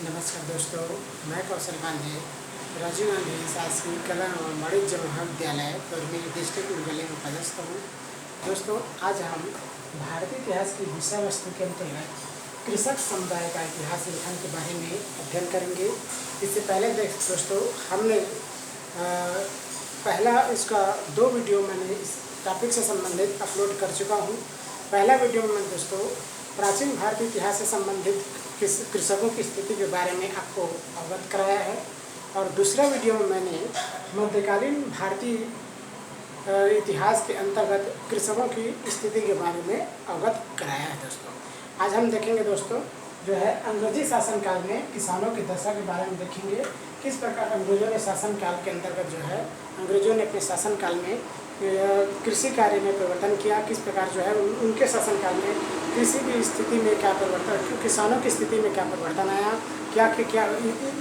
नमस्कार दोस्तों, मैं कौशल गांधी राजीव गांधी शासकीय कला एवं वाणिज्य महाविद्यालय परवीन डिस्ट्रिक्ट उर्गली में पदस्थ हूँ। दोस्तों, आज हम भारतीय इतिहास की विषय वस्तु के अंतर्गत कृषक समुदाय का इतिहास लेखन के बारे में अध्ययन करेंगे। इससे पहले दोस्तों हमने पहला इसका 2 वीडियो मैंने इस टॉपिक से संबंधित अपलोड कर चुका हूँ। पहला वीडियो में दोस्तों प्राचीन भारतीय इतिहास से संबंधित कृषकों की स्थिति के बारे में आपको अवगत कराया है, और दूसरा वीडियो में मैंने मध्यकालीन भारतीय इतिहास के अंतर्गत कृषकों की स्थिति के बारे में अवगत कराया है। दोस्तों, आज हम देखेंगे दोस्तों जो है अंग्रेजी शासनकाल में किसानों की दशा के बारे में देखेंगे। किस प्रकार अंग्रेजों ने शासनकाल के अंतर्गत जो है अंग्रेजों ने अपने शासनकाल में कृषि कार्य में परिवर्तन किया, किस प्रकार जो है उनके शासनकाल में कृषि की स्थिति में क्या परिवर्तन, किसानों की स्थिति में क्या परिवर्तन आया, क्या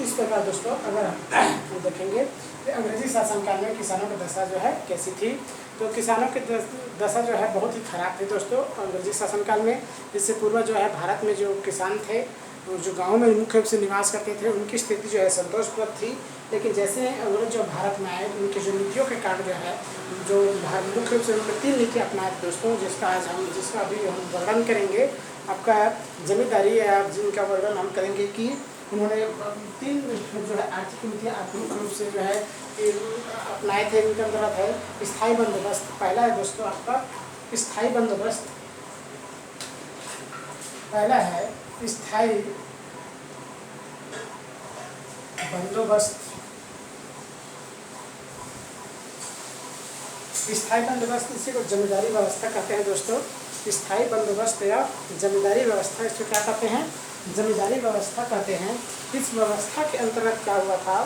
इस प्रकार दोस्तों अगर हम देखेंगे तो अंग्रेजी शासनकाल में किसानों की दशा जो है कैसी थी। तो किसानों की दशा जो है बहुत ही खराब थी दोस्तों अंग्रेजी शासनकाल में। इससे पूर्व जो है भारत में जो किसान थे, जो गाँव में मुख्य रूप से निवास करते थे, उनकी स्थिति जो है संतोषप्रद थी। लेकिन जैसे अंग्रेज जो भारत में आए, उनकी जो नीतियों के कारण जो है जो मुख्य रूप से उन्होंने 3 नीतियाँ अपनाए दोस्तों, जिसका अभी हम वर्णन करेंगे। आपका जमींदारी या जिनका वर्णन हम करेंगे कि उन्होंने 3 जो है आर्थिक नीतियाँ मुख्य रूप से जो है अपनाए थे। उनके अंतर्गत है स्थायी बंदोबस्त। पहला है दोस्तों आपका स्थायी बंदोबस्त। पहला है स्थायी बंदोबस्त। स्थायी बंदोबस्त इसी को जमींदारी व्यवस्था कहते हैं दोस्तों। स्थायी बंदोबस्त या जमींदारी व्यवस्था, इसको क्या कहते हैं? जमींदारी व्यवस्था कहते हैं। इस व्यवस्था के अंतर्गत क्या हुआ था?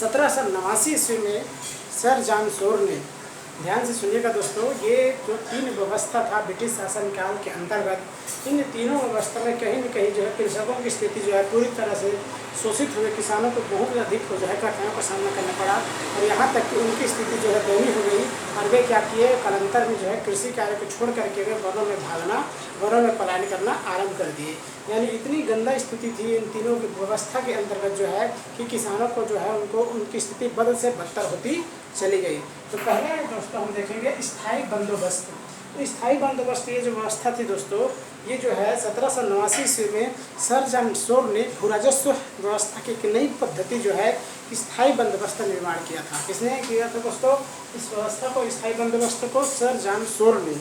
1789 ईस्वी में सर जॉन शोर ने, ध्यान से सुनिएगा दोस्तों, ये जो 3 व्यवस्था था ब्रिटिश शासनकाल के अंतर्गत, इन तीनों व्यवस्था में कहीं न कहीं जो है कृषकों की स्थिति जो है पूरी तरह से शोषित हुए। किसानों को बहुत अधिक जो है कठिनाइयों का सामना करना पड़ा, और यहाँ तक कि उनकी स्थिति जो है दयनीय हो गई। और वे क्या किए, कालांतर में जो है कृषि कार्य को छोड़ करके वे वनों में भागना, वनों में पलायन करना आरंभ कर दिए। यानी इतनी गंदा स्थिति थी इन तीनों की व्यवस्था के अंतर्गत जो है कि किसानों को जो है उनकी स्थिति बद से बदतर होती चली गई। तो पहले दोस्तों हम देखेंगे स्थायी बंदोबस्त। तो स्थायी बंदोबस्त ये जो व्यवस्था थी दोस्तों, ये जो है 1789 ईस्वी में सर जॉन शोर ने भूराजस्व व्यवस्था की एक नई पद्धति जो है स्थायी बंदोबस्त का निर्माण किया था। किसने किया था दोस्तों इस व्यवस्था को, स्थायी बंदोबस्त को? सर जॉन शोर ने,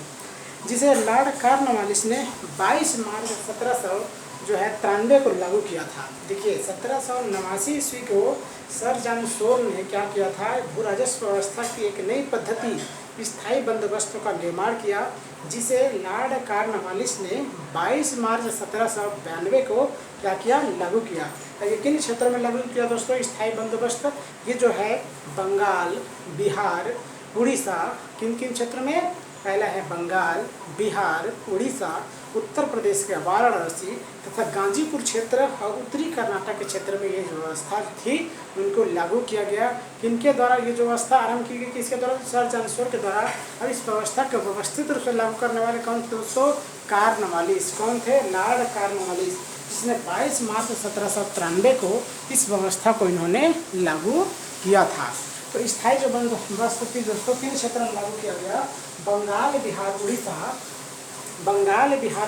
जिसे लॉर्ड कॉर्नवालिस ने 22 मार्च 1793 को लागू किया था। देखिए 1789 ईस्वी को सर जॉन शोर ने क्या किया था? भूराजस्व व्यवस्था की एक नई पद्धति स्थायी बंदोबस्त का निर्माण किया, जिसे लॉर्ड कॉर्नवालिस ने 22 मार्च 1792 को क्या किया? लागू किया। ये किन क्षेत्रों में लागू किया दोस्तों स्थायी बंदोबस्त? ये जो है बंगाल, बिहार, उड़ीसा, किन किन क्षेत्र में? पहला है बंगाल, बिहार, उड़ीसा, उत्तर प्रदेश के वाराणसी तथा गाजीपुर क्षेत्र और उत्तरी कर्नाटक के क्षेत्र में ये व्यवस्था थी, उनको लागू किया गया। किनके द्वारा ये जो व्यवस्था आरंभ की गई? किसके द्वारा? सर जॉन शोर के द्वारा। और इस व्यवस्था को व्यवस्थित रूप से लागू करने वाले कौन थे दोस्तों? कॉर्नवालिस। कौन थे? लॉर्ड कॉर्नवालिस, जिसने 22 मार्च 1793 को इस व्यवस्था को इन्होंने लागू किया था। तो स्थायी जो बंदोबस्त थी दोस्तों 3 क्षेत्रों में लागू किया गया। बंगाल, बिहार,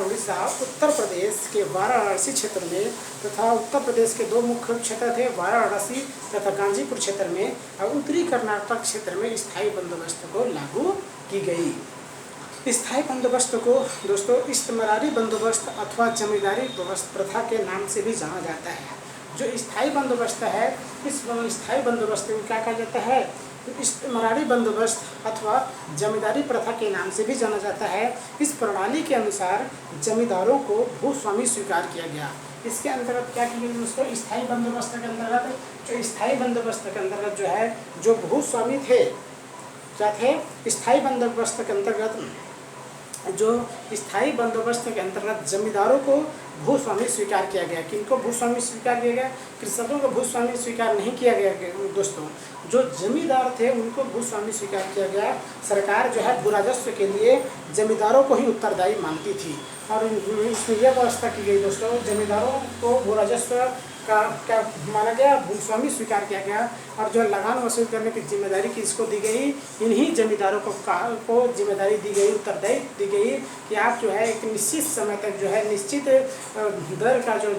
उड़ीसा, उत्तर प्रदेश के वाराणसी क्षेत्र में तथा उत्तर प्रदेश के 2 मुख्य क्षेत्र थे, वाराणसी तथा गाजीपुर क्षेत्र में, और उत्तरी कर्नाटक क्षेत्र में स्थायी बंदोबस्त को लागू की गई। स्थायी बंदोबस्त को दोस्तों इस्तेमारी बंदोबस्त अथवा जमींदारी प्रथा के नाम से भी जाना जाता है। जो स्थायी बंदोबस्त है, इस स्थायी बंदोबस्त को क्या कहा जाता है? इस्तेमारी बंदोबस्त अथवा जमींदारी प्रथा के नाम से भी जाना जाता है। इस प्रणाली के अनुसार जमींदारों को भूस्वामी स्वीकार किया गया। इसके अंतर्गत क्या किया गया दोस्तों? स्थायी बंदोबस्त के अंतर्गत, जो स्थायी बंदोबस्त के अंतर्गत जो है जो भूस्वामी थे, क्या थे? स्थायी बंदोबस्त के अंतर्गत जो स्थायी बंदोबस्त के अंतर्गत जमींदारों को भूस्वामी स्वीकार किया गया। किनको भूस्वामी स्वीकार किया गया? कृषकों को भूस्वामी स्वीकार नहीं किया गया दोस्तों। जो जमींदार थे उनको भूस्वामी स्वीकार किया गया। सरकार जो है भू राजस्व के लिए जमींदारों को ही उत्तरदायी मानती थी और इसमें यह व्यवस्था की गई दोस्तों, जमींदारों को भू राजस्व का क्या माना गया? भूस्वामी स्वीकार किया गया। और जो लगान वसूल करने की जिम्मेदारी किसको दी गई? इन्हीं जमींदारों को जिम्मेदारी दी गई, उत्तरदायी दी गई कि आप जो है एक निश्चित समय तक जो है निश्चित दर का जो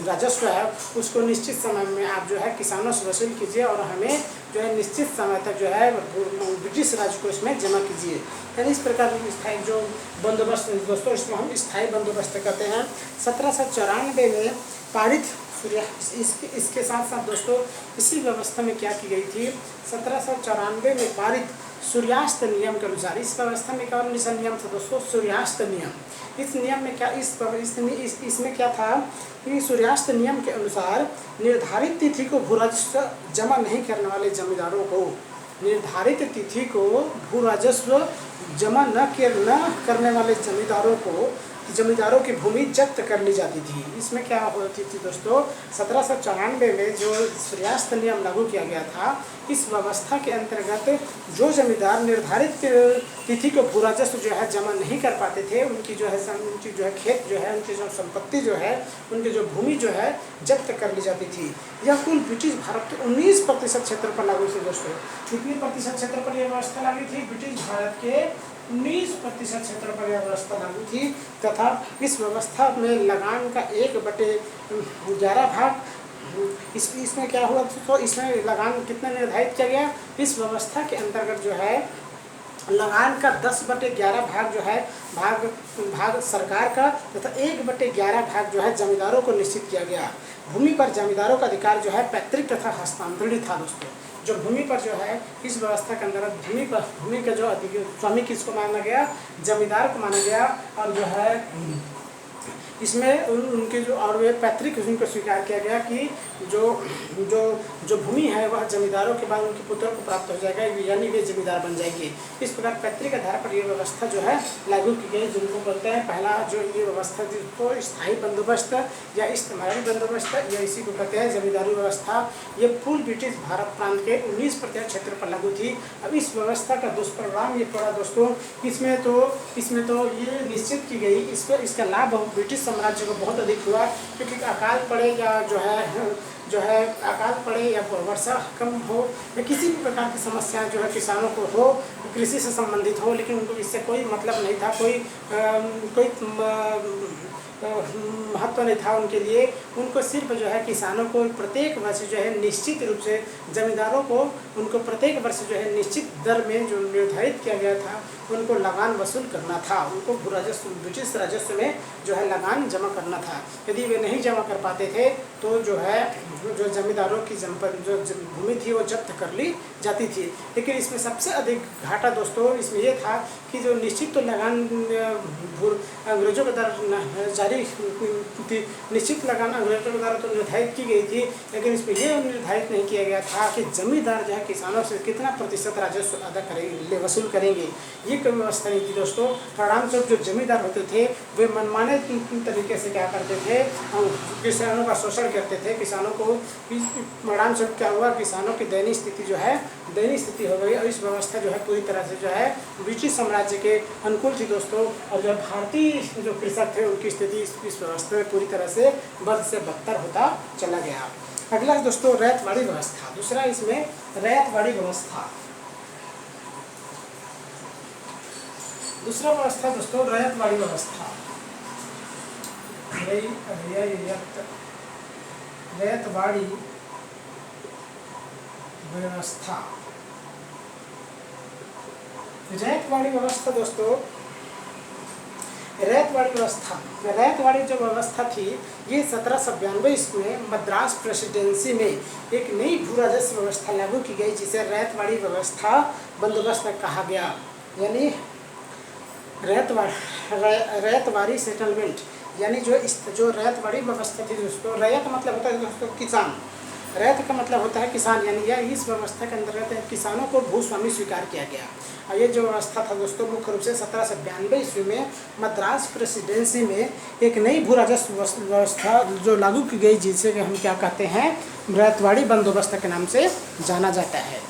राजस्व है उसको निश्चित समय में आप जो है किसानों से वसूल कीजिए और हमें जो है निश्चित समय तक जो है ब्रिटिश राज को इसमें जमा कीजिए। यानी इस प्रकार की स्थायी जो बंदोबस्त दोस्तों, इसको हम स्थायी बंदोबस्त कहते हैं। 1794 में पारित इसके साथ साथ दोस्तों इसी व्यवस्था में क्या की गई थी? 1794 में पारित सूर्यास्त नियम के अनुसार, इस व्यवस्था में कौन सा नियम था दोस्तों? सूर्यास्त नियम। इस नियम में क्या इसमें क्या था कि सूर्यास्त नियम के अनुसार निर्धारित तिथि को भू राजस्व जमा नहीं करने वाले जमींदारों को, निर्धारित तिथि को भू राजस्व जमा न करने वाले जमींदारों की भूमि जब्त कर ली जाती थी। इसमें क्या होती थी दोस्तों? 1794 में जो सूर्यास्त नियम लागू किया गया था, इस व्यवस्था के अंतर्गत जो जमींदार निर्धारित तिथि को भू राजस्व जो है जमा नहीं कर पाते थे, उनकी जो है खेत जो है, उनकी जो संपत्ति जो है, उनकी जो भूमि जो है जब्त कर ली जाती थी। यह कुल ब्रिटिश भारत के 19% क्षेत्र पर लागू थी दोस्तों। कितनी प्रतिशत क्षेत्र पर यह व्यवस्था लागू थी? ब्रिटिश भारत के 19% क्षेत्र पर यह व्यवस्था लागू थी तथा इस व्यवस्था में लगान का 1/11 भाग इसमें क्या हुआ तो इसमें लगान कितना निर्धारित किया गया? इस व्यवस्था के अंतर्गत जो है लगान का 10/11 भाग जो है भाग सरकार का तथा 1/11 भाग जो है जमींदारों को निश्चित किया गया। भूमि पर जमींदारों का अधिकार जो है पैतृक तथा हस्तांतरित था दोस्तों। जो भूमि पर जो है इस व्यवस्था के अंतर्गत भूमि का जो स्वामी किसको माना गया? जमींदार को माना गया। और जो है इसमें उनके जो और वे पैतृक उनको स्वीकार किया गया कि जो भूमि है वह जमींदारों के बाद उनके पुत्रों को प्राप्त हो जाएगा, यानी वे जमींदार बन जाएंगे। इस प्रकार पैतृक आधार पर यह व्यवस्था जो है लागू की गई, जिनको बोलते हैं पहला जो ये व्यवस्था जिसको स्थायी बंदोबस्त या इस्तेमाली बंदोबस्त या इसी को कहते हैं जमींदारी व्यवस्था। ये पूर्व ब्रिटिश भारत प्रांत के 19% क्षेत्र पर लागू थी। अब इस व्यवस्था का दुष्परिणाम ये पड़ा दोस्तों, इसमें तो ये निश्चित की गई, इसका लाभ ब्रिटिश साम्राज्य को बहुत अधिक हुआ, क्योंकि अकाल पड़े या जो है अकाल पड़े या वर्षा कम हो या किसी भी प्रकार की समस्या जो है किसानों को हो, कृषि से संबंधित हो, लेकिन उनको इससे कोई मतलब नहीं था, कोई महत्व नहीं था उनके लिए। उनको सिर्फ जो है किसानों को प्रत्येक वर्ष जो है निश्चित रूप से जमींदारों को उनको प्रत्येक वर्ष जो है निश्चित दर में जो निर्धारित किया गया था उनको लगान वसूल करना था। उनको भू राजस्व ब्रिटिश राजस्व में जो है लगान जमा करना था। यदि वे नहीं जमा कर पाते थे तो जो है जो जमींदारों की जो भूमि थी वो जब्त कर ली जाती थी। लेकिन इसमें सबसे अधिक घाटा दोस्तों इसमें ये था कि जो निश्चित तो लगान अंग्रेजों के द्वारा जारी थी, निश्चित लगान अंग्रेजों के द्वारा तो निर्धारित की गई थी, लेकिन इसमें यह निर्धारित नहीं किया गया था कि जमींदार जो है किसानों से कितना प्रतिशत राजस्व अदा करेंगे, वसूल करेंगे। ये कोई व्यवस्था नहीं थी दोस्तों। परिणामस्वरूप जो जमींदार होते थे वे मनमाने तरीके से क्या करते थे, किसानों का शोषण करते थे। किसानों को परिणामस्वरूप क्या हुआ, किसानों की दयनीय स्थिति हो गई। और इस व्यवस्था जो है पूरी तरह से जो है ब्रिटिश साम्राज्य के अनुकूल थी दोस्तों। और जो भारतीय जो कृषक थे उनकी स्थिति इस व्यवस्था में पूरी तरह से बद से बदतर होता चला गया। अगला दोस्तों रैयतवाड़ी व्यवस्था। दूसरा इसमें रैयतवाड़ी व्यवस्था, दूसरा व्यवस्था दोस्तों रैयतवाड़ी व्यवस्था। रैयतवाड़ी व्यवस्था, रैयतवाड़ी व्यवस्था दोस्तों, रैयतवाड़ी जो व्यवस्था थी ये 1792 में मद्रास प्रेसिडेंसी में एक नई भू राजस्व व्यवस्था लागू की गई, जिसे रैयतवाड़ी व्यवस्था बंदोबस्त कहा गया। यानी रैयतवाड़ी सेटलमेंट, यानी जो रैयतवाड़ी व्यवस्था थी दोस्तों, रैयत मतलब होता है दोस्तों किसान, रैत का मतलब होता है किसान, यानी यह इस व्यवस्था के अंतर्गत किसानों को भूस्वामी स्वीकार किया गया। और ये जो व्यवस्था था दोस्तों मुख्य रूप से 1792 ईस्वी में मद्रास प्रेसिडेंसी में एक नई भू राजस्व व्यवस्था जो लागू की गई, जिसे हम क्या कहते हैं, रैतवाड़ी बंदोबस्त के नाम से जाना जाता है।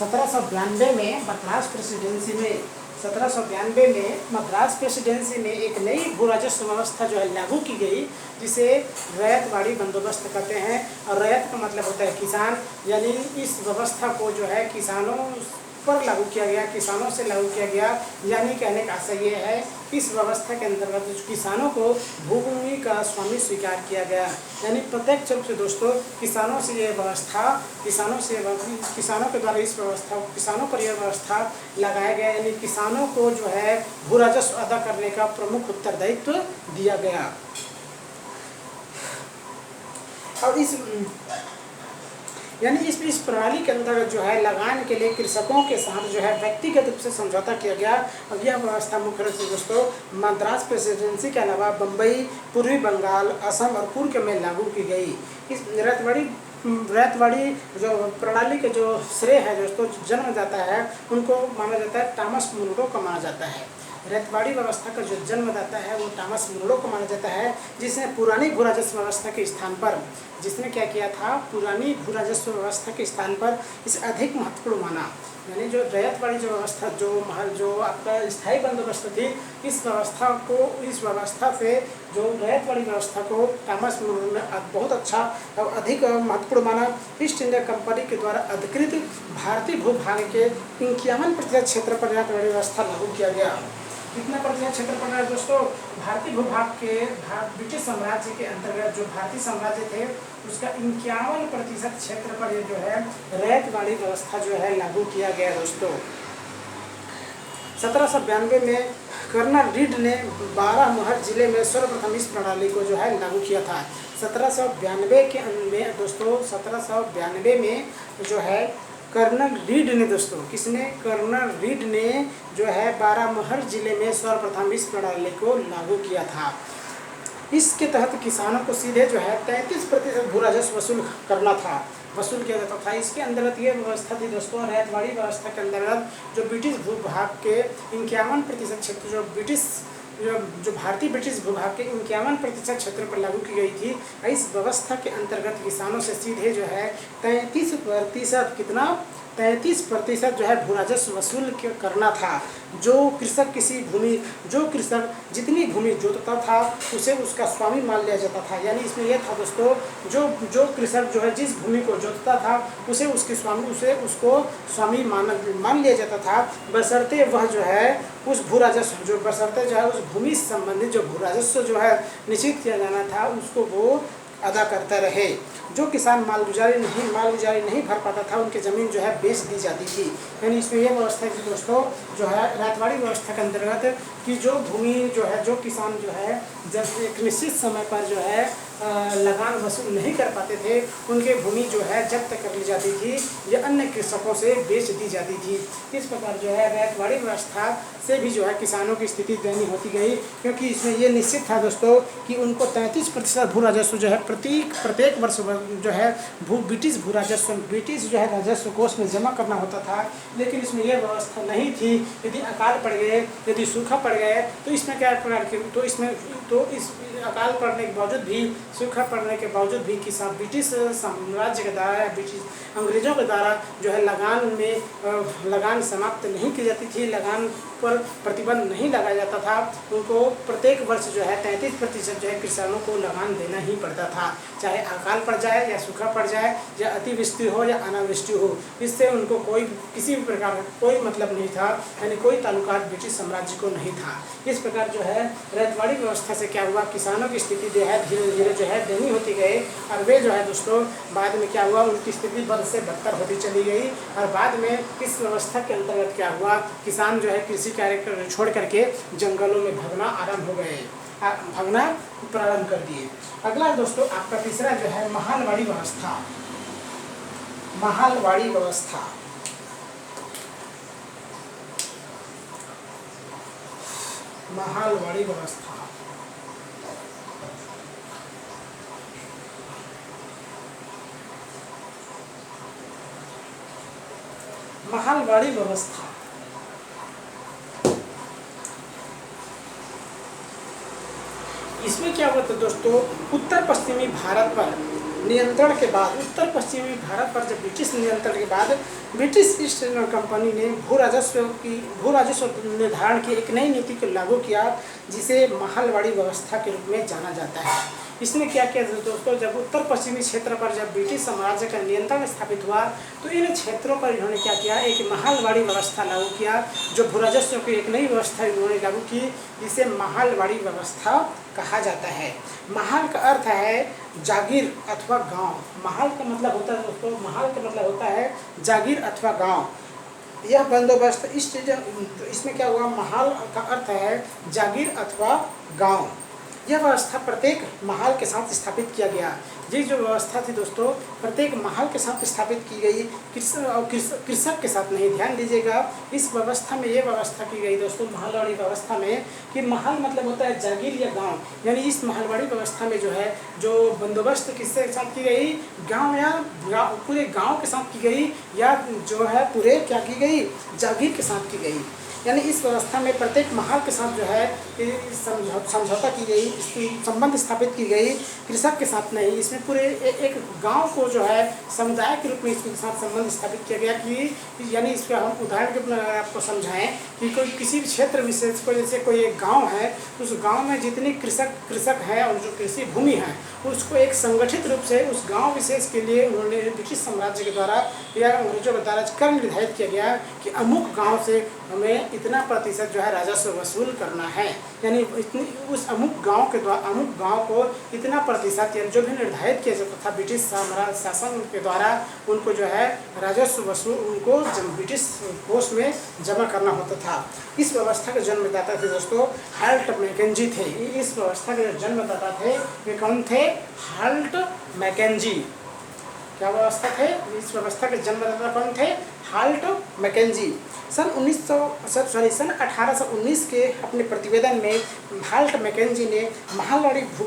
1792 में मद्रास प्रेसिडेंसी में 1792 में मद्रास प्रेसिडेंसी में एक नई भू राजस्व व्यवस्था जो है लागू की गई, जिसे रैतवाड़ी बंदोबस्त कहते हैं। और रैत का मतलब होता है किसान, यानी इस व्यवस्था को जो है किसानों पर लागू किया गया, किसानों से लागू किया गया। यानी कहने का आशय ये है, इस व्यवस्था के अंतर्गत किसानों को भूमि का स्वामी स्वीकार किया गया। यानी प्रत्यक्ष रूप से दोस्तों किसानों से ये व्यवस्था, किसानों के द्वारा इस व्यवस्था, किसानों पर यह व्यवस्था लगाया गया। यानी किसानों को जो है भू राजस्व अदा करने का प्रमुख उत्तरदायित्व दिया गया। और इस प्रणाली के अंतर्गत जो है लगान के लिए कृषकों के साथ जो है व्यक्तिगत रूप से समझौता किया गया। और यह व्यवस्था मुख्य रूप से दोस्तों मद्रास प्रेसिडेंसी के अलावा बम्बई, पूर्वी बंगाल, असम और पूर्व में लागू की गई। इस रैतवाड़ी जो प्रणाली के जो श्रेय है दोस्तों, जन्म जाता है, उनको माना जाता है टॉमस मुनरो को माना जाता है। रैतवाड़ी व्यवस्था का जो जन्मदाता है वो टॉमस मुनरो को माना जाता है, जिसने पुरानी भू राजस्व व्यवस्था के स्थान पर, जिसने क्या किया था, पुरानी भू राजस्व व्यवस्था के स्थान पर इसे अधिक महत्वपूर्ण माना। यानी जो रैतवाड़ी जो व्यवस्था, जो आपका स्थायी बंदोबस्त थी, इस व्यवस्था से जो रैतवाड़ी व्यवस्था को टॉमस मुनरो ने बहुत अच्छा और अधिक महत्वपूर्ण माना। ईस्ट इंडिया कंपनी के द्वारा अधिकृत भारतीय भूभाग के 51% क्षेत्र पर रैतवाड़ी व्यवस्था लागू किया गया। कितना प्रतिशत क्षेत्रफल है दोस्तों? भारतीय भूभाग के ब्रिटिश साम्राज्य के अंतर्गत जो भारतीय साम्राज्य थे उसका 51% क्षेत्र पर ये जो है रैतवाड़ी व्यवस्था जो है लागू किया गया दोस्तों। 1792 में कर्नल रीड ने बारामूला जिले में सर्वप्रथम इस प्रणाली को जो है लागू किया था। 1792 के में दोस्तों 1792 में जो है कर्नल रीड ने दोस्तों, किसने? कर्नल रीड ने जो है बारामूला जिले में सर्वप्रथम इस प्रणाली को लागू किया था। इसके तहत किसानों को सीधे जो है 33% भू राजस्व वसूल किया जाता था। इसके अंतर्गत ये व्यवस्था थी दोस्तों, रैतवाड़ी व्यवस्था के अंतर्गत जो ब्रिटिश भूभाग के 51% क्षेत्र जो भारतीय ब्रिटिश भूभाग के 51% क्षेत्र पर लागू की गई थी। इस व्यवस्था के अंतर्गत किसानों से सीधे जो है 33% कितना 33% जो है भू राजस्व वसूल करना था। जो कृषक जितनी भूमि जोतता था उसे उसका स्वामी मान लिया जाता था। यानी इसमें यह था दोस्तों, जो कृषक जो है जिस भूमि को जोतता था उसे उसको स्वामी मान लिया जाता था, बशर्ते वह जो है उस भू राजस्व बशर्ते जो है उस भूमि से संबंधित जो भू राजस्व जो है निश्चित किया जाना था उसको वो अदा करता रहे। जो किसान मालगुजारी नहीं भर पाता था उनकी ज़मीन जो है बेच दी जाती थी। यानी इसमें यह व्यवस्था थी दोस्तों, जो है रैतवाड़ी व्यवस्था के अंतर्गत कि जो भूमि जो है, जो किसान जो है जब एक निश्चित समय पर जो है लगान वसूल नहीं कर पाते थे, उनके भूमि जो है जब्त कर ली जाती थी या अन्य कृषकों से बेच दी जाती थी। इस प्रकार जो है रैतवाड़ी व्यवस्था से भी जो है किसानों की स्थिति दयनीय होती गई, क्योंकि इसमें ये निश्चित था दोस्तों कि उनको 33% भू राजस्व जो है प्रत्येक वर्ष जो है ब्रिटिश जो है राजस्व कोष में जमा करना होता था। लेकिन इसमें यह व्यवस्था नहीं थी। यदि अकाल पड़ गए, यदि सूखा पड़ गए तो इसमें क्या प्रकार के इस अकाल पड़ने के बावजूद भी, सूखा पड़ने के बावजूद भी किसान ब्रिटिश साम्राज्य के द्वारा, ब्रिटिश अंग्रेजों के द्वारा जो है लगान समाप्त नहीं की जाती थी, लगान पर प्रतिबंध नहीं लगाया जाता था। उनको प्रत्येक वर्ष जो है 33% जो है किसानों को लगान देना ही पड़ता था, चाहे अकाल पड़ जाए या सूखा पड़ जाए या अतिवृष्टि हो या अनावृष्टि हो। इससे उनको किसी भी प्रकार का कोई मतलब नहीं था, यानी कोई ताल्लुकात ब्रिटिश साम्राज्य को नहीं था। इस प्रकार जो है रैतवाड़ी व्यवस्था से क्या हुआ, किसानों की स्थिति जो है धीरे धीरे जो है दयनीय होती गई। और वे जो है दोस्तों बाद में क्या हुआ, उनकी स्थिति बद से बदतर होती चली गई। और बाद में इस व्यवस्था के अंतर्गत क्या हुआ, किसान जो है कृषि कार्य छोड़ करके जंगलों में भागना प्रारंभ कर दिए। अगला दोस्तों आपका तीसरा जो है महालवाड़ी व्यवस्था। महालवाड़ी व्यवस्था महालवाड़ी व्यवस्था। इसमें क्या हुआ था दोस्तों, उत्तर पश्चिमी भारत पर नियंत्रण के बाद, उत्तर पश्चिमी भारत पर जब ब्रिटिश नियंत्रण के बाद ब्रिटिश ईस्ट इंडिया कंपनी ने भू राजस्व निर्धारण की एक नई नीति को लागू किया, जिसे महालवाड़ी व्यवस्था के रूप में जाना जाता है। इसने क्या किया दोस्तों, जब उत्तर पश्चिमी क्षेत्र पर जब ब्रिटिश साम्राज्य का नियंत्रण स्थापित हुआ तो इन क्षेत्रों पर इन्होंने क्या किया, एक महालवाड़ी व्यवस्था लागू किया, जो भू राजस्व की एक नई व्यवस्था इन्होंने लागू की, जिसे महालवाड़ी व्यवस्था कहा जाता है। महाल का अर्थ है जागीर अथवा गांव। महाल का मतलब होता है दोस्तों, महाल का मतलब होता है जागीर अथवा गांव। यह बंदोबस्त इसमें क्या हुआ, महाल का अर्थ है जागीर अथवा गांव। यह व्यवस्था प्रत्येक महल के साथ स्थापित किया गया। ये जो व्यवस्था थी दोस्तों, प्रत्येक महल के साथ स्थापित की गई, कृषक के साथ नहीं। ध्यान दीजिएगा, इस व्यवस्था में ये व्यवस्था की गई दोस्तों महलवाड़ी व्यवस्था में, कि महल मतलब होता है जागीर या गांव, यानी इस महलवाड़ी व्यवस्था में जो है जो बंदोबस्त किसके साथ की गई, गांव या पूरे गांव के साथ की गई, या जो है पूरे क्या की गई, जागीर के साथ की गई। यानी इस व्यवस्था में प्रत्येक महल के साथ जो है समझौता की गई, इसकी संबंध स्थापित की गई, कृषक के साथ नहीं। इसमें पूरे एक गांव को जो है समुदाय के रूप में इसके साथ संबंध स्थापित किया गया, कि यानी इसका हम उदाहरण के रूप में आपको समझाएं कि कोई किसी भी क्षेत्र विशेष को, जैसे कोई एक गाँव है, उस गाँव में जितने कृषक हैं और जो कृषि भूमि है, उसको एक संगठित रूप से उस गाँव विशेष के लिए उन्होंने ब्रिटिश साम्राज्य के द्वारा या अंग्रेजों के द्वारा कर निर्धारित किया गया कि अमुक गाँव से हमें इतना प्रतिशत जो है राजस्व वसूल करना है। यानी इतनी उस अमुक गांव के द्वारा, अमुक गांव को इतना प्रतिशत, यानी जो भी निर्धारित किया जाता था ब्रिटिश साम्राज्य शासन के द्वारा, उनको जो है राजस्व वसूल उनको ब्रिटिश कोष में जमा करना होता था। इस व्यवस्था के जन्मदाता थे दोस्तों हाल्ट मैकेंजी थे। इस व्यवस्था के जन्मदाता थे वे कौन थे, हाल्ट मैकेंजी। क्या व्यवस्था थे, इस व्यवस्था के जन्मदाता कौन थे, हाल्ट मैकेंजी। सन 1819 के अपने प्रतिवेदन में हाल्ट मैकेंजी ने महालवाड़ी भू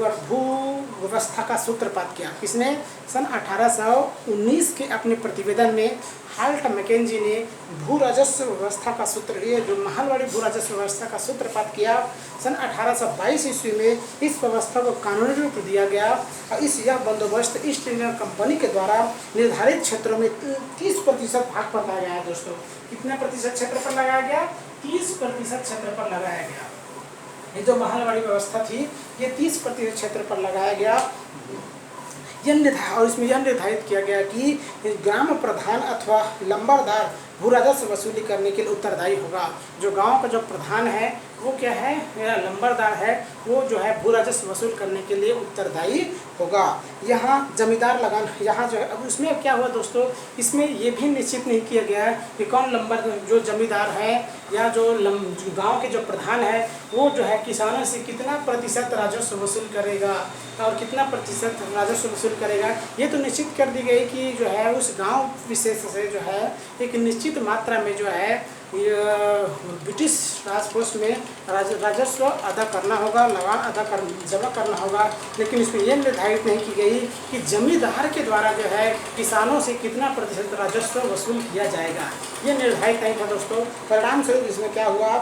व्यवस्था का सूत्रपात किया। किसने, सन 1819 के अपने प्रतिवेदन में हाल्ट मैकेंजी ने भू राजस्व व्यवस्था का जो महालवाड़ी भू राजस्व व्यवस्था का सूत्रपात किया। सन 1822 ईस्वी में इस व्यवस्था को कानूनी रूप दिया गया और यह बंदोबस्त ईस्ट इंडिया कंपनी के द्वारा निर्धारित क्षेत्रों में 30% भाग पर लगाया गया है दोस्तों। कितना प्रतिशत क्षेत्र पर लगाया गया, 30% क्षेत्र पर लगाया गया। ये जो महालवाड़ी व्यवस्था थी, ये 30% क्षेत्र पर लगाया गया। और इसमें यह निर्धारित किया गया कि ग्राम प्रधान अथवा लंबरदार भू राजस्व वसूली करने के लिए उत्तरदायी होगा। जो गांव का जो प्रधान है वो क्या है, मेरा लंबरदार है, वो जो है भू राजस्व वसूल करने के लिए उत्तरदायी होगा। यहाँ जमींदार लगान, यहाँ जो है, अब उसमें क्या हुआ दोस्तों, इसमें ये भी निश्चित नहीं किया गया है कि कौन जो जमींदार है या जो गांव के जो प्रधान है, वो जो है किसानों से कितना प्रतिशत राजस्व वसूल करेगा और कितना प्रतिशत राजस्व वसूल करेगा। ये तो निश्चित कर दी गई कि जो है उस गांव विशेष से जो है एक निश्चित मात्रा में जो है ब्रिटिश राजकोष में राजस्व अदा करना होगा, लगान जमा करना होगा। लेकिन इसमें यह निर्धारित नहीं की गई कि जमींदार के द्वारा जो है किसानों से कितना प्रतिशत राजस्व वसूल किया जाएगा, ये निर्धारित नहीं था दोस्तों। परिणाम स्वरूप इसमें क्या हुआ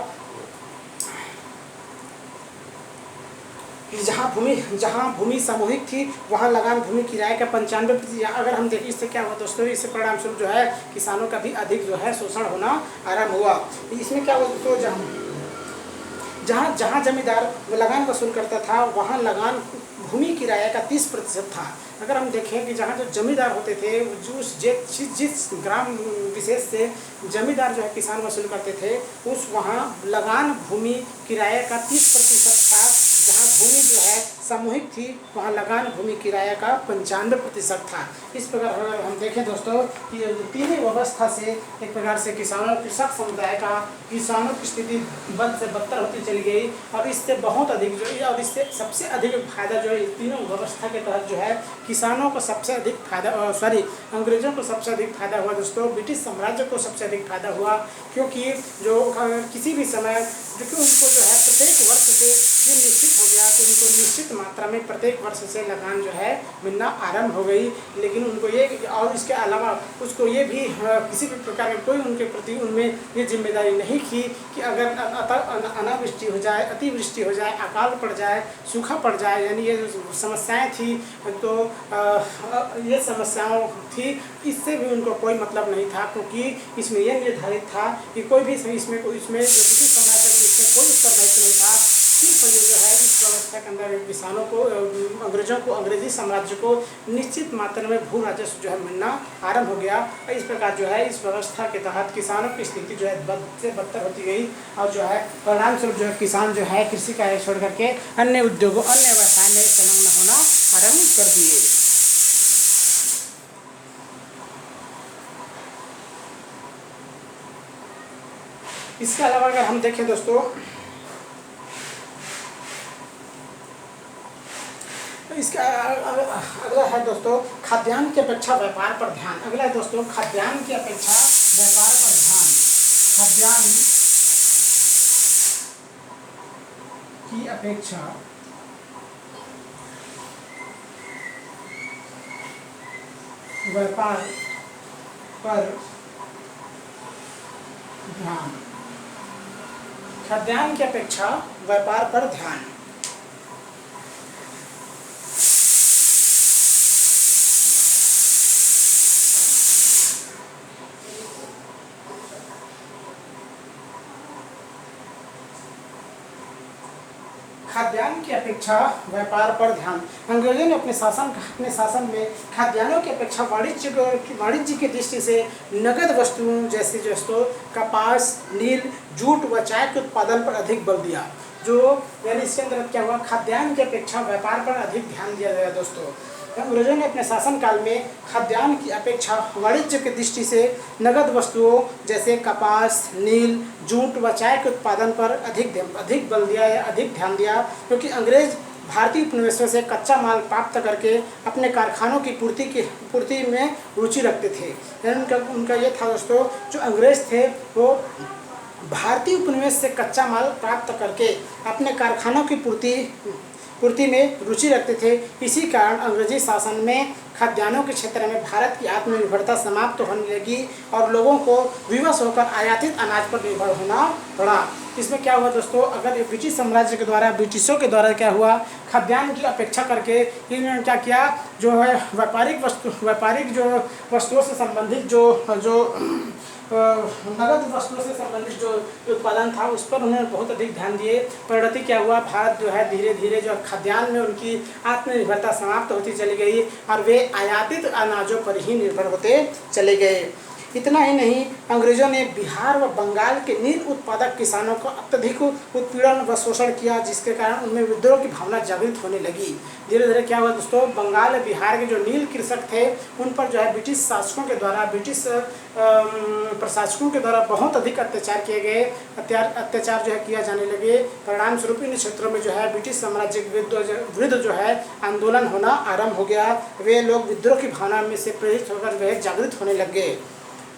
कि जहाँ भूमि सामूहिक थी वहाँ लगान भूमि किराए का 95%। अगर हम देखें इससे क्या हुआ दोस्तों, इससे परिणाम स्वरूप जो है किसानों का भी अधिक जो है शोषण होना आरंभ हुआ। इसमें क्या हुआ दोस्तों, जहाँ जमींदार लगान वसूल करता था वहाँ लगान भूमि किराए का 30% था। अगर हम देखें कि जहाँ जो जमींदार होते थे, जिस ग्राम विशेष से जमींदार जो है किसान वसूल करते थे, उस वहाँ लगान भूमि किराए का 30% था। जहाँ भूमि जो है सामूहिक थी वहाँ लगान भूमि किराया का 95% था। इस प्रकार अगर हम देखें दोस्तों कि तीनों व्यवस्था से एक प्रकार से कृषक समुदाय का किसानों की स्थिति बद से बदतर होती चली गई और इससे बहुत अधिक जो है, और इससे सबसे अधिक फायदा जो है तीनों व्यवस्था के तहत जो है किसानों को सबसे अधिक फायदा, अंग्रेजों को सबसे अधिक फायदा हुआ दोस्तों, ब्रिटिश साम्राज्य को सबसे अधिक फायदा हुआ। क्योंकि जो किसी भी समय जो कि उनको जो है प्रत्येक वर्ष से ये निश्चित हो गया तो उनको निश्चित मात्रा में प्रत्येक वर्ष से लगान जो है मिलना आरंभ हो गई। लेकिन उनको ये और इसके अलावा उसको ये भी किसी भी प्रकार के कोई उनके प्रति उनमें ये जिम्मेदारी नहीं थी कि अगर अनावृष्टि हो जाए, अतिवृष्टि हो जाए, अकाल पड़ जाए, सूखा पड़ जाए, यानी ये जो समस्याएँ थी तो ये समस्याओं थी, इससे भी उनको कोई मतलब नहीं था, क्योंकि इसमें यह निर्धारित था कि कोई भी इसमें ब्रिटिश साम्राज्य में इसमें कोई उत्तरदायित्व नहीं था। सिर्फ ये जो है इस व्यवस्था के अंदर किसानों को, अंग्रेजों को, अंग्रेजी साम्राज्य को निश्चित मात्रा में भू राजस्व जो है मिलना आरंभ हो गया। इस प्रकार जो है इस व्यवस्था के तहत किसानों की स्थिति जो है बद से बदतर होती गई और जो है परिणाम स्वरूप जो है किसान जो है कृषि कार्य छोड़ करके अन्य उद्योगों, अन्य व्यवसाय में संलग्न होना आरंभ कर दिए। इसके अलावा अगर हम देखें दोस्तों, इसका अगला है दोस्तों खाद्यान्न की अपेक्षा व्यापार पर ध्यान। अगला है दोस्तों खाद्यान्न की अपेक्षा व्यापार पर ध्यान। खाद्यान्न की अपेक्षा व्यापार पर ध्यान। खाद्यान्न की अपेक्षा व्यापार पर ध्यान। खाद्यान्न की अपेक्षा व्यापार पर ध्यान। अंग्रेजों ने अपने शासन में खाद्यान्नों की अपेक्षा वाणिज्य की दृष्टि से नगद वस्तुओं जैसे दोस्तों कपास, नील, जूट व चाय के उत्पादन पर अधिक बल दिया। जो यानी इसके अंदर क्या हुआ, खाद्यान्न की अपेक्षा व्यापार पर अधिक ध्यान दिया गया दोस्तों। अंग्रेजों ने अपने शासनकाल में खाद्यान्न की अपेक्षा वाणिज्य की दृष्टि से नगद वस्तुओं जैसे कपास, नील, जूट व चाय के उत्पादन पर अधिक बल दिया या अधिक ध्यान दिया, क्योंकि अंग्रेज भारतीय उपनिवेशों से कच्चा माल प्राप्त करके अपने कारखानों की पूर्ति में रुचि रखते थे। यानी उनका ये था दोस्तों, जो अंग्रेज थे वो भारतीय उपनिवेश से कच्चा माल प्राप्त करके अपने कारखानों की पूर्ति में रुचि रखते थे। इसी कारण अंग्रेजी शासन में खाद्यान्नों के क्षेत्र में भारत की आत्मनिर्भरता समाप्त होने लगी और लोगों को विवश होकर आयातित अनाज पर निर्भर होना पड़ा। इसमें क्या हुआ दोस्तों, अगर ब्रिटिश साम्राज्य के द्वारा, ब्रिटिशों के द्वारा क्या हुआ, खाद्यान्न की अपेक्षा करके इन्होंने क्या किया, जो है व्यापारिक जो वस्तुओं से संबंधित जो नगद वस्तुओं से संबंधित जो उत्पादन था उस पर उन्होंने बहुत अधिक ध्यान दिए। परिणति क्या हुआ, भारत जो है धीरे धीरे जो खाद्यान्न में उनकी आत्मनिर्भरता समाप्त होती चली गई और वे आयातित अनाजों पर ही निर्भर होते चले गए। इतना ही नहीं, अंग्रेजों ने बिहार व बंगाल के नील उत्पादक किसानों को अत्यधिक उत्पीड़न व शोषण किया, जिसके कारण उनमें विद्रोह की भावना जागृत होने लगी। धीरे धीरे क्या हुआ दोस्तों, बंगाल और बिहार के जो नील कृषक थे उन पर जो है ब्रिटिश शासकों के द्वारा, ब्रिटिश प्रशासकों के द्वारा बहुत अधिक अत्याचार किए गए। अत्याचार जो है किया जाने लगे। परिणाम स्वरूप इन क्षेत्रों में जो है ब्रिटिश साम्राज्य के विरुद्ध जो है आंदोलन होना आरंभ हो गया। वे लोग विद्रोह की भावना में से प्रेरित होकर वह जागृत होने लग गए।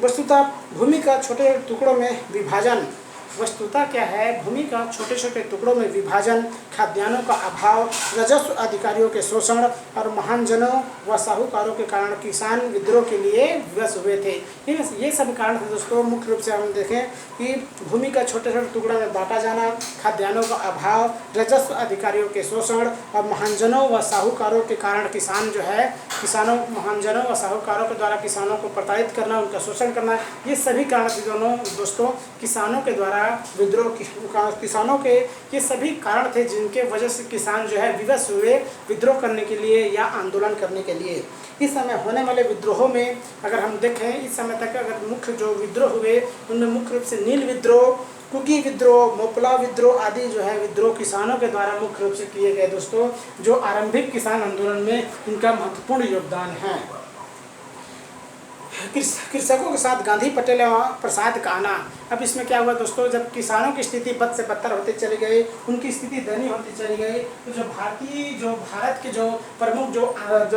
वस्तुतः भूमि का छोटे टुकड़ों में विभाजन, वस्तुतः क्या है, भूमि का छोटे छोटे टुकड़ों में विभाजन, खाद्यान्नों का अभाव, राजस्व अधिकारियों के शोषण और महाजनों व साहूकारों के कारण किसान विद्रोह के लिए विवश हुए थे। ये सब कारण थे दोस्तों। मुख्य रूप से हम देखें कि भूमि का छोटे छोटे टुकड़ों में बांटा जाना, खाद्यान्नों का अभाव, राजस्व अधिकारियों के शोषण और महाजनों व साहूकारों के कारण किसान जो है, महाजनों व साहूकारों के द्वारा किसानों को प्रताड़ित करना, उनका शोषण करना, ये सभी कारण दोनों दोस्तों किसानों के द्वारा विद्रोह, किसानों के ये सभी कारण थे जिनके वजह से किसान जो है विवश हुए विद्रोह करने के लिए या आंदोलन करने के लिए। इस समय होने वाले विद्रोहों में अगर हम देखें, इस समय तक अगर मुख्य जो विद्रोह हुए उनमें मुख्य रूप से नील विद्रोह, कुकी विद्रोह, मोपला विद्रोह आदि जो है विद्रोह किसानों के द्वारा मुख्य रूप से किए गए दोस्तों, जो आरंभिक किसान आंदोलन में इनका महत्वपूर्ण योगदान है। कृषकों के साथ गांधी पटेल एवं प्रसाद का आना। अब इसमें क्या हुआ दोस्तों, जब किसानों की स्थिति बद से बदतर होते चली गई, उनकी स्थिति दयनीय होती चली गई, तो जो भारत के जो प्रमुख जो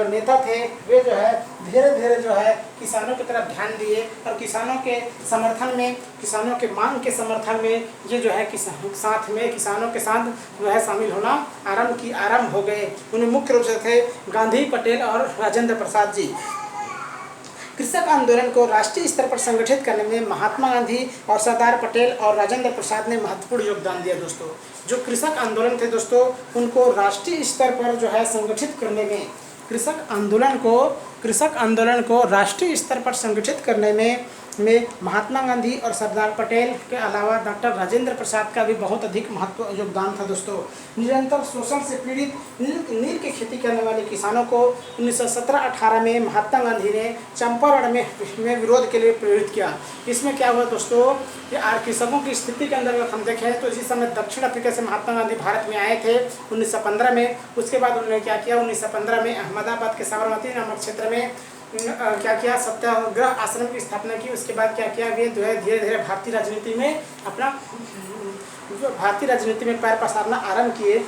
नेता थे वे जो है धीरे धीरे जो है किसानों की तरफ ध्यान दिए और किसानों के समर्थन में, किसानों के मांग के समर्थन में ये जो है किसानों के साथ जो है शामिल होना आरंभ हो गए। उन्हें मुख्य रूप से थे गांधी, पटेल और राजेंद्र प्रसाद जी। कृषक आंदोलन को राष्ट्रीय स्तर पर संगठित करने में महात्मा गांधी और सरदार पटेल और राजेंद्र प्रसाद ने महत्वपूर्ण योगदान दिया दोस्तों। जो कृषक आंदोलन थे दोस्तों, उनको राष्ट्रीय स्तर पर जो है संगठित करने में, कृषक आंदोलन को राष्ट्रीय स्तर पर संगठित करने में महात्मा गांधी और सरदार पटेल के अलावा डॉक्टर राजेंद्र प्रसाद का भी बहुत अधिक महत्व योगदान था दोस्तों। निरंतर शोषण से पीड़ित नील की खेती करने वाले किसानों को 1917-18 में महात्मा गांधी ने चंपारण में विरोध के लिए प्रेरित किया। इसमें क्या हुआ दोस्तों कि कृषकों की स्थिति के अंतर्गत हम देखें तो इसी समय दक्षिण अफ्रीका से महात्मा गांधी भारत में आए थे 1915 में। उसके बाद उन्होंने क्या किया, 1915 में अहमदाबाद के साबरमती नामक क्षेत्र में क्या किया, सत्याग्रह आश्रम की स्थापना की। उसके बाद क्या किया, वे जो है धीरे धीरे भारतीय राजनीति में पैर पसारना आरंभ किए।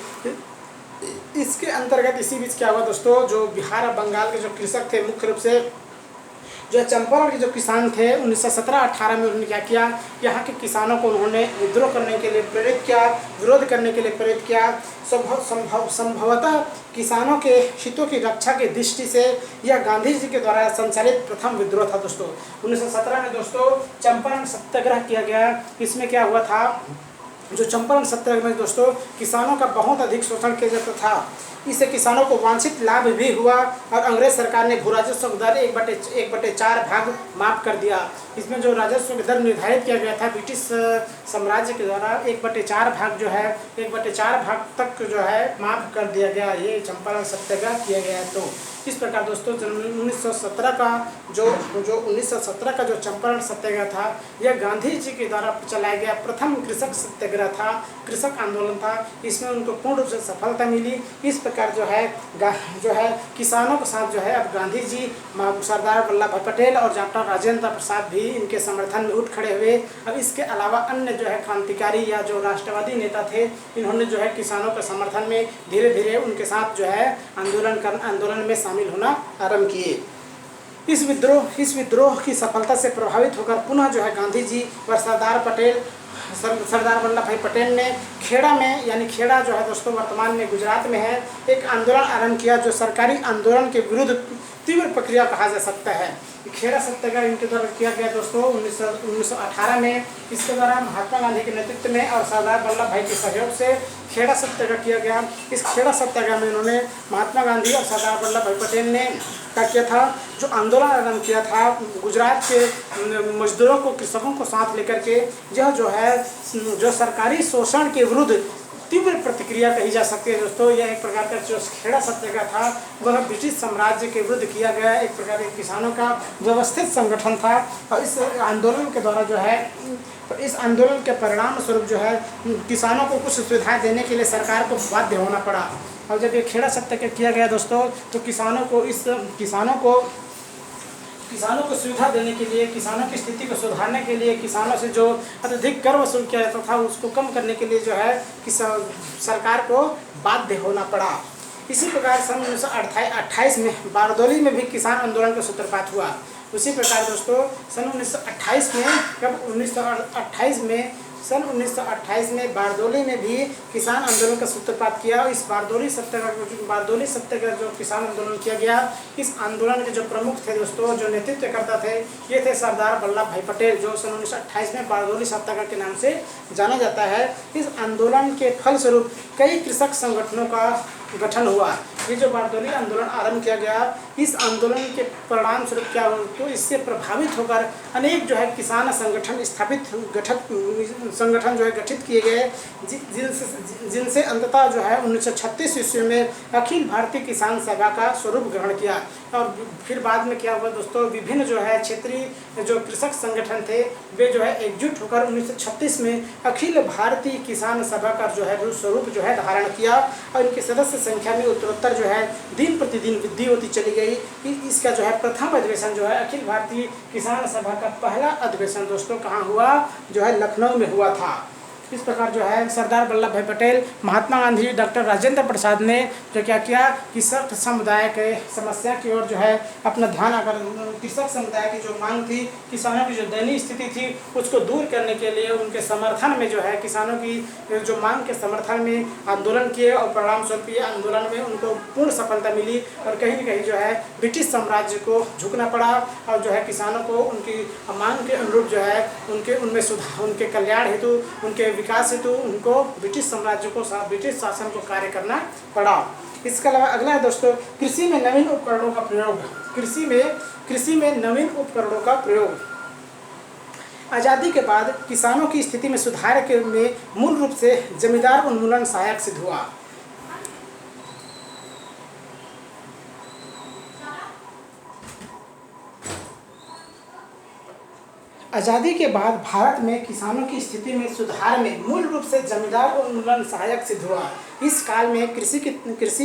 इसके अंतर्गत इसी बीच क्या हुआ दोस्तों, जो बिहार और बंगाल के जो कृषक थे, मुख्य रूप से जो चंपारण के जो किसान थे, 1917-18 में उन्होंने क्या किया, यहाँ के किसानों को उन्होंने विद्रोह करने के लिए प्रेरित किया, विरोध करने के लिए प्रेरित किया। संभवतः किसानों के हितों की रक्षा की दृष्टि से यह गांधी जी के द्वारा संचालित प्रथम विद्रोह था दोस्तों। 1917 में दोस्तों चंपारण सत्याग्रह किया गया। इसमें क्या हुआ था, जो चंपारण सत्याग्रह में दोस्तों किसानों का बहुत अधिक शोषण किया जाता था। इससे किसानों को वांछित लाभ भी हुआ और अंग्रेज सरकार ने भू राजस्व दर 1/4 भाग माफ कर दिया। इसमें जो राजस्व दर निर्धारित किया गया था ब्रिटिश साम्राज्य के द्वारा 1/4 भाग जो है 1/4 भाग तक जो है माफ कर दिया गया। ये चंपारण सत्याग्रह किया गया है। तो इस प्रकार दोस्तों 1917 का जो चंपारण सत्याग्रह था, यह गांधी जी के द्वारा चलाया गया प्रथम कृषक सत्याग्रह था, कृषक आंदोलन था। इसमें उनको पूर्ण रूप से सफलता मिली। इस प्रकार जो है किसानों के साथ जो है अब गांधी जी, सरदार वल्लभ भाई पटेल और डॉक्टर राजेंद्र प्रसाद भी इनके समर्थन में उठ खड़े हुए। अब इसके अलावा अन्य जो है क्रांतिकारी या जो राष्ट्रवादी नेता थे, इन्होंने जो है किसानों के समर्थन में धीरे धीरे उनके साथ जो है आंदोलन में शामिल होना आरंभ किए। इस विद्रोह की सफलता से प्रभावित होकर पुनः जो है गांधी जी और सरदार वल्लभ भाई पटेल ने खेड़ा में, यानी खेड़ा जो है दोस्तों वर्तमान में गुजरात में है, एक आंदोलन आरंभ किया जो सरकारी आंदोलन के विरुद्ध तीव्र प्रक्रिया कहा जा सकता है। खेड़ा सत्याग्रह इनके द्वारा किया गया दोस्तों 1918 में। इसके द्वारा महात्मा गांधी के नेतृत्व में और सरदार वल्लभ भाई के सहयोग से खेड़ा सत्याग्रह किया गया। इस खेड़ा सत्याग्रह में उन्होंने महात्मा गांधी और सरदार वल्लभ भाई पटेल ने क्या किया था, जो आंदोलन आरंभ किया था गुजरात के मजदूरों को, कृषकों को साथ लेकर के, यह जो है जो सरकारी शोषण के विरुद्ध तीव्र प्रतिक्रिया कही जा सकती है दोस्तों। यह एक प्रकार का जो खेड़ा सत्याग्रह था वह ब्रिटिश साम्राज्य के विरुद्ध किया गया एक प्रकार के किसानों का व्यवस्थित संगठन था। और इस आंदोलन के द्वारा जो है, इस आंदोलन के परिणाम स्वरूप जो है किसानों को कुछ सुविधाएं देने के लिए सरकार को बाध्य होना पड़ा। और जब ये खेड़ा सत्याग्रह किया गया दोस्तों, तो किसानों को सुविधा देने के लिए, किसानों की स्थिति को सुधारने के लिए, किसानों से जो अत्यधिक कर वसूल किया जाता था उसको कम करने के लिए जो है सरकार को बाध्य होना पड़ा। इसी प्रकार सन 1928 में बारदौली में भी किसान आंदोलन का सूत्रपात हुआ। उसी प्रकार दोस्तों सन 1928 में बारदौली में भी किसान आंदोलन का सूत्रपात किया। इस बारदौली सत्याग्रह जो किसान आंदोलन किया गया, इस आंदोलन के जो प्रमुख थे दोस्तों, जो नेतृत्वकर्ता थे, ये थे सरदार वल्लभ भाई पटेल, जो सन 1928 में बारदौली सत्याग्रह के नाम से जाना जाता है। इस आंदोलन के फलस्वरूप कई कृषक संगठनों का गठन हुआ। ये जो बारदौली आंदोलन आरंभ किया गया, इस आंदोलन के परिणाम स्वरूप क्या हुआ, तो इससे प्रभावित होकर अनेक जो है किसान संगठन जो है गठित किए गए, जिनसे अंततः जो है 1936 ईस्वी में अखिल भारतीय किसान सभा का स्वरूप ग्रहण किया। और फिर बाद में क्या हुआ दोस्तों, विभिन्न जो है क्षेत्रीय जो कृषक संगठन थे वे जो है एकजुट होकर 1936 में अखिल भारतीय किसान सभा का जो है स्वरूप जो है धारण किया। और इनकी सदस्य संख्या में उत्तरोत्तर जो है दिन प्रतिदिन वृद्धि होती चली गई। इसका जो है प्रथम अधिवेशन जो है अखिल भारतीय किसान सभा का पहला अधिवेशन दोस्तों कहाँ हुआ, जो है लखनऊ में हुआ था। इस प्रकार जो है सरदार वल्लभ भाई पटेल, महात्मा गांधी, डॉक्टर राजेंद्र प्रसाद ने जो क्या किया, कृषक समुदाय के समस्या की ओर जो है अपना ध्यान आकर कृषक समुदाय की जो मांग थी, किसानों की जो दयनीय स्थिति थी उसको दूर करने के लिए उनके समर्थन में जो है किसानों की जो मांग के समर्थन में आंदोलन किए और परिणाम स्वरूप ये आंदोलन में उनको पूर्ण सफलता मिली और कहीं न कहीं जो है ब्रिटिश साम्राज्य को झुकना पड़ा और जो है किसानों को उनकी मांग के अनुरूप जो है उनमें सुधार, उनके कल्याण हेतु, उनके विकास हेतु उनको ब्रिटिश साम्राज्य को, ब्रिटिश शासन को कार्य करना पड़ा। इसके अलावा अगला है दोस्तों कृषि में नवीन उपकरणों का प्रयोग। कृषि में नवीन उपकरणों का प्रयोग आज़ादी के बाद किसानों की स्थिति में सुधार के में मूल रूप से जमींदार उन्मूलन सहायक सिद्ध हुआ। आज़ादी के बाद भारत में किसानों की स्थिति में सुधार में मूल रूप से जमींदार उन्मूलन सहायक सिद्ध हुआ। इस काल में कृषि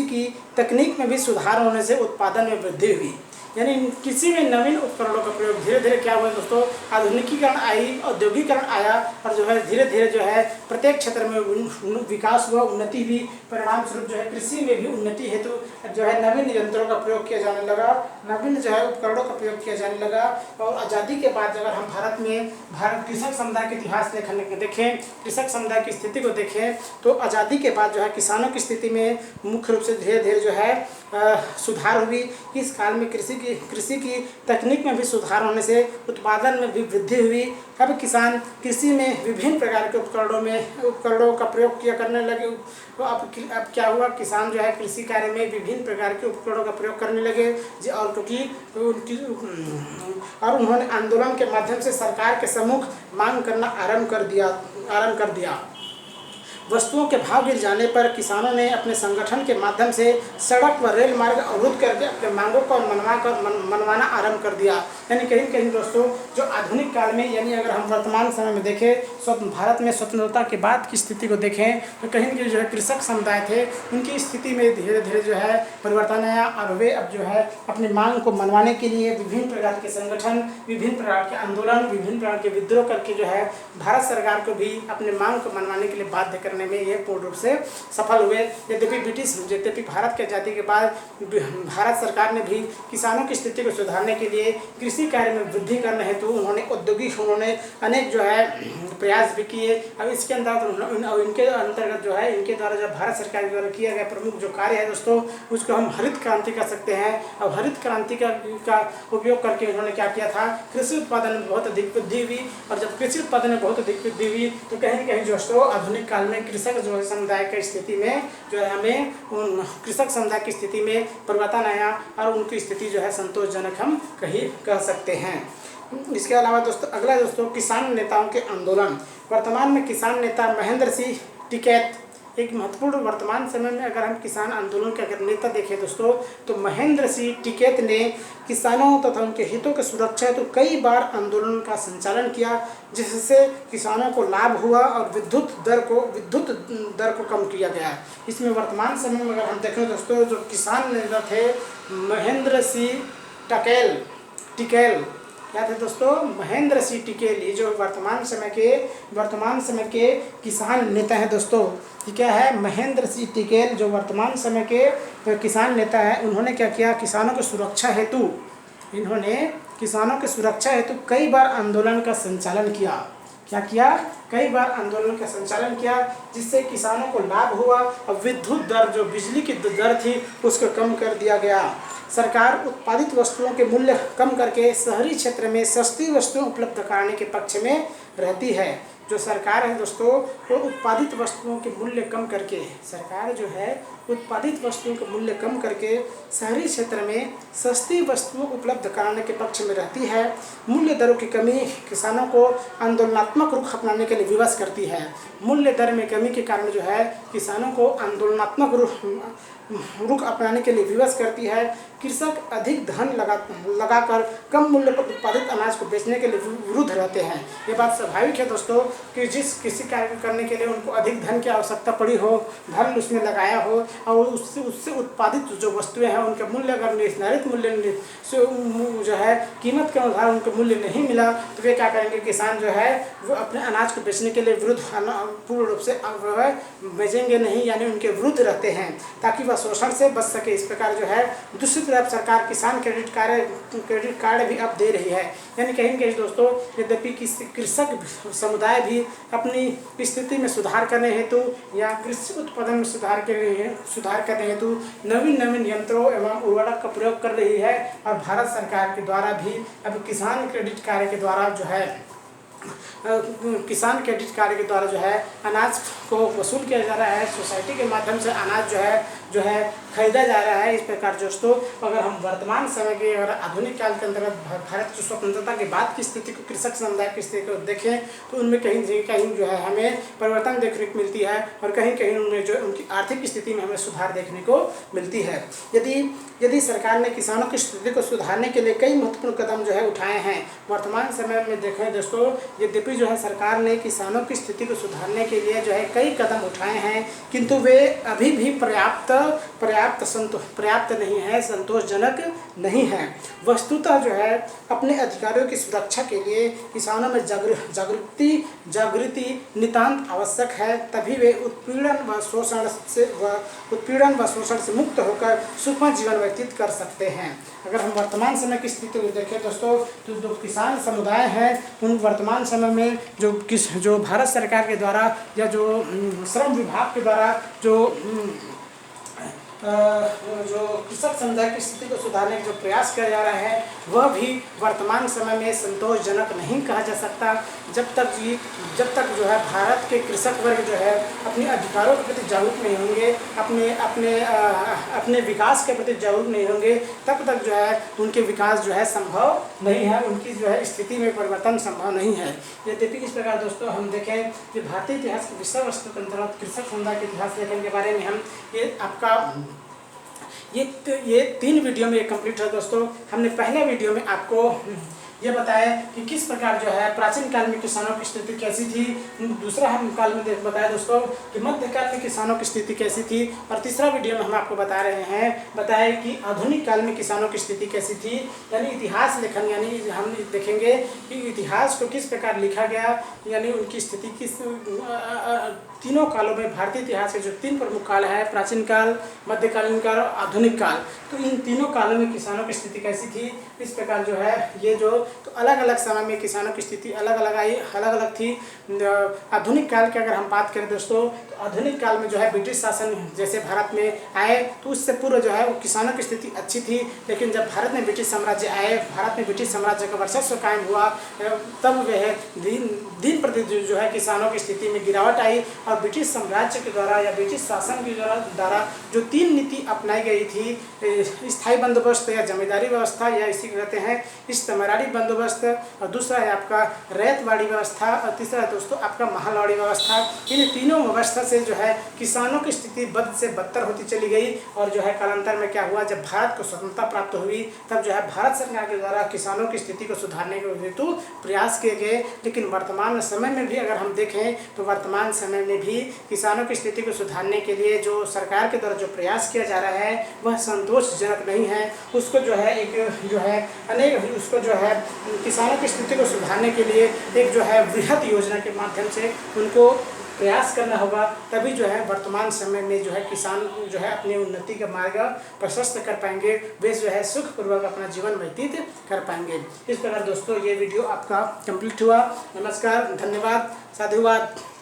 की तकनीक में भी सुधार होने से उत्पादन में वृद्धि हुई। यानी कृषि में नवीन उपकरणों का प्रयोग धीरे धीरे क्या हुआ दोस्तों, आधुनिकीकरण आई, औद्योगिकरण आया और जो है धीरे धीरे जो है प्रत्येक क्षेत्र में विकास हुआ, उन्नति हुई। परिणाम स्वरूप जो है कृषि में भी उन्नति हेतु जो है नवीन यंत्रों का प्रयोग किया जाने लगा, नवीन जो है उपकरणों का प्रयोग किया जाने लगा। और आज़ादी के बाद अगर हम भारत कृषक समुदाय के इतिहास देखें, कृषक समुदाय की स्थिति को देखें तो आज़ादी के बाद जो है किसानों की स्थिति में मुख्य रूप से धीरे धीरे जो है सुधार हुई। इस काल में कृषि की तकनीक में भी सुधार होने से उत्पादन में भी वृद्धि हुई। अब किसान कृषि में विभिन्न प्रकार के उपकरणों का प्रयोग करने लगे। तो अब क्या हुआ, किसान जो है कृषि कार्य में विभिन्न प्रकार के उपकरणों का प्रयोग करने लगे और और उन्होंने आंदोलन के माध्यम से सरकार के सम्मुख मांग करना आरंभ कर दिया। वस्तुओं के भाव गिर जाने पर किसानों ने अपने संगठन के माध्यम से सड़क व रेल मार्ग अवरुद्ध करके अपने मांगों को मनवाना आरंभ कर दिया। यानी कहीं कहीं दोस्तों जो आधुनिक काल में, यानी अगर हम वर्तमान समय में देखें, भारत में स्वतंत्रता के बाद की स्थिति को देखें तो कहीं न कहीं जो है कृषक समुदाय थे, उनकी स्थिति में धीरे धीरे जो है परिवर्तन आया और वे अब जो है अपनी मांग को मनवाने के लिए विभिन्न प्रकार के संगठन, विभिन्न प्रकार के आंदोलन, विभिन्न प्रकार के विद्रोह करके जो है भारत सरकार को भी अपने मांग को मनवाने के लिए बाध्य करने में ये पूर्ण रूप से सफल हुए। यद्यपि भारत की आज़ादी के बाद भारत सरकार ने भी किसानों की स्थिति को सुधारने के लिए कृषि कार्य में वृद्धि करने हेतु उन्होंने अनेक जो है प्रयास भी किए। अब इसके अंदर इनके अंतर्गत जो है इनके द्वारा जब भारत सरकार के द्वारा किया गया प्रमुख जो कार्य है दोस्तों, उसको हम हरित क्रांति कह सकते हैं। अब हरित क्रांति का उपयोग करके उन्होंने क्या किया था, कृषि उत्पादन में बहुत अधिक वृद्धि हुई और जब कृषि उत्पादन में बहुत अधिक वृद्धि हुई तो कहीं न कहीं दोस्तों आधुनिक काल में कृषक जो है समुदाय की स्थिति में जो है हमें कृषक समुदाय की स्थिति में परिवर्तन आया और उनकी स्थिति जो है संतोषजनक हम कह सकते हैं। इसके अलावा दोस्तों अगला दोस्तों किसान नेताओं के आंदोलन। वर्तमान में किसान नेता महेंद्र सिंह टिकैत एक महत्वपूर्ण, वर्तमान समय में अगर हम किसान आंदोलन के अगर नेता देखें दोस्तों तो महेंद्र सिंह टिकैत ने किसानों तथा उनके हितों की सुरक्षा हेतु कई बार आंदोलन का संचालन किया, जिससे किसानों को लाभ हुआ और विद्युत दर को कम किया गया। इसमें वर्तमान समय में अगर हम देखें दोस्तों जो किसान नेता थे महेंद्र सिंह टिकैत क्या थे दोस्तों, महेंद्र सिंह टिकैत, ये जो वर्तमान समय के किसान नेता हैं दोस्तों। ये क्या है, महेंद्र सिंह टिकैत जो वर्तमान समय के किसान नेता है, उन्होंने क्या किया, किसानों की सुरक्षा हेतु कई बार आंदोलन का संचालन किया। क्या किया, कई बार आंदोलन का संचालन किया, जिससे किसानों को लाभ हुआ और विद्युत दर जो बिजली की दर थी उसको कम कर दिया गया। सरकार उत्पादित वस्तुओं के मूल्य कम करके शहरी क्षेत्र में सस्ती वस्तुएं उपलब्ध कराने के पक्ष में रहती है। जो सरकार है दोस्तों वो उत्पादित वस्तुओं के मूल्य कम करके, सरकार जो है उत्पादित वस्तुओं के मूल्य कम करके शहरी क्षेत्र में सस्ती वस्तुओं उपलब्ध कराने के पक्ष में रहती है। मूल्य दरों की कमी किसानों को आंदोलनात्मक रुख अपनाने के लिए विवश करती है। मूल्य दर में कमी के कारण जो है किसानों को आंदोलनात्मक रुख अपनाने के लिए विवश करती है। कृषक अधिक धन लगाकर कम मूल्य पर उत्पादित अनाज को बेचने के लिए विरुद्ध रहते हैं। ये बात स्वाभाविक है दोस्तों कि जिस किसी कार्य करने के लिए उनको अधिक धन की आवश्यकता पड़ी हो, धन उसमें लगाया हो, और उससे उससे उत्पादित जो वस्तुएं हैं उनका मूल्य अगर निर्धारित मूल्य से जो है कीमत के अनुसार उनको मूल्य नहीं मिला तो वे क्या करेंगे, किसान जो है वो अपने अनाज को बेचने के लिए विरुद्ध पूर्ण रूप से बेचेंगे नहीं, यानी उनके विरुद्ध रहते हैं ताकि वह शोषण से बच सके। इस प्रकार जो है दूसरी तरफ सरकार किसान क्रेडिट कार्ड भी अब दे रही है। यानी कहीं न कहीं दोस्तों, यद्यपि कृषक समुदाय भी अपनी स्थिति में सुधार करने हेतु या कृषि उत्पादन में सुधार करने हेतु नवीन यंत्रों एवं उर्वरक का प्रयोग कर रही है। और भारत सरकार के द्वारा भी अब किसान क्रेडिट कार्ड के द्वारा जो है अनाज को वसूल किया जा रहा है। सोसाइटी के माध्यम से अनाज जो है खरीदा जा रहा है। इस प्रकार दोस्तों, अगर हम वर्तमान समय के अगर आधुनिक काल के अंतर्गत भारत की स्वतंत्रता के बाद की स्थिति को, कृषक समुदाय की स्थिति को देखें तो उनमें कहीं जो है हमें परिवर्तन देखने को मिलती है और कहीं उनमें जो उनकी आर्थिक स्थिति में हमें सुधार देखने को मिलती है। यदि सरकार ने किसानों की स्थिति को सुधारने के लिए कई महत्वपूर्ण कदम जो है उठाए हैं। वर्तमान समय में देखें दोस्तों, यद्यपि जो है सरकार ने किसानों की स्थिति को सुधारने के लिए जो है कई कदम उठाए हैं, किंतु वे अभी भी पर्याप्त नहीं है, संतोषजनक नहीं है। वस्तुतः जो है अपने अधिकारों की सुरक्षा के लिए किसानों में जागृति नितांत आवश्यक है, तभी वे उत्पीड़न व शोषण से मुक्त होकर सुखमय जीवन व्यतीत कर सकते हैं। अगर हम वर्तमान समय की स्थिति को देखें दोस्तों, तो जो किसान समुदाय हैं उन वर्तमान समय में जो भारत सरकार के द्वारा या जो श्रम विभाग के द्वारा जो कृषक समुदाय की स्थिति को सुधारने का जो प्रयास किया जा रहा है वह भी वर्तमान समय में संतोषजनक नहीं कहा जा सकता। जब तक जो है भारत के कृषक वर्ग जो है अपने अधिकारों के प्रति जागरूक नहीं होंगे, अपने विकास के प्रति जागरूक नहीं होंगे, तब तक जो है उनके विकास जो है संभव नहीं है, उनकी जो है स्थिति में परिवर्तन संभव नहीं है। यद्यपि इस प्रकार दोस्तों हम देखें कि भारतीय इतिहास के विषय वस्तु के अंतर्गत कृषक समुदाय के इतिहास लेखन के बारे में हम ये 3 वीडियो में कंप्लीट है दोस्तों। हमने पहले वीडियो में आपको ये बताया कि किस प्रकार जो है प्राचीन काल में किसानों की स्थिति कैसी थी, दूसरा हम काल में बताया दोस्तों कि मध्यकाल में किसानों की स्थिति कैसी थी, और तीसरा वीडियो में हम आपको बताया कि आधुनिक काल में किसानों की स्थिति कैसी थी। यानी इतिहास लेखन, यानी हम देखेंगे कि इतिहास को किस प्रकार लिखा गया, यानी उनकी स्थिति किस तीनों कालों में भारतीय इतिहास के जो 3 प्रमुख काल है, प्राचीन काल, मध्यकालीन काल और आधुनिक काल, तो इन तीनों कालों में किसानों की स्थिति कैसी थी। इस प्रकार जो है ये जो तो अलग अलग समय में किसानों की स्थिति अलग अलग थी। आधुनिक काल की अगर हम बात करें दोस्तों, तो आधुनिक काल में जो है ब्रिटिश शासन जैसे भारत में आए तो उससे पूर्व जो है वो किसानों की स्थिति अच्छी थी। लेकिन जब भारत में ब्रिटिश साम्राज्य आए, भारत में ब्रिटिश साम्राज्य का वर्चस्व कायम हुआ, तब वह दिन प्रतिदिन जो है किसानों की स्थिति में गिरावट आई। और ब्रिटिश साम्राज्य के द्वारा या ब्रिटिश शासन के द्वारा जो 3 नीति अपनाई गई थी, स्थायी बंदोबस्त या जमींदारी व्यवस्था, या इसी को कहते हैं इस्तेमारी बंदोबस्त, और दूसरा है आपका रैयतवाड़ी व्यवस्था, और तीसरा है दोस्तों आपका महलवाड़ी व्यवस्था। इन तीनों व्यवस्था से जो है किसानों की स्थिति बद से बदतर होती चली गई। और जो है कालांतर में क्या हुआ, जब भारत को स्वतंत्रता प्राप्त हुई तब जो है भारत सरकार के द्वारा किसानों की स्थिति को सुधारने के हेतु प्रयास किए गए। लेकिन वर्तमान समय में भी अगर हम देखें तो वर्तमान समय में भी किसानों की स्थिति को सुधारने के लिए जो सरकार के द्वारा जो प्रयास किया जा रहा है वह संतोषजनक नहीं है। उसको जो है किसानों की स्थिति को सुधारने के लिए एक जो है वृहद योजना के माध्यम से उनको प्रयास करना होगा, तभी जो है वर्तमान समय में जो है किसान जो है अपनी उन्नति का मार्ग प्रशस्त कर पाएंगे, वे जो है सुखपूर्वक अपना जीवन व्यतीत कर पाएंगे। इस प्रकार दोस्तों ये वीडियो आपका कंप्लीट हुआ। नमस्कार, धन्यवाद, साधुवाद।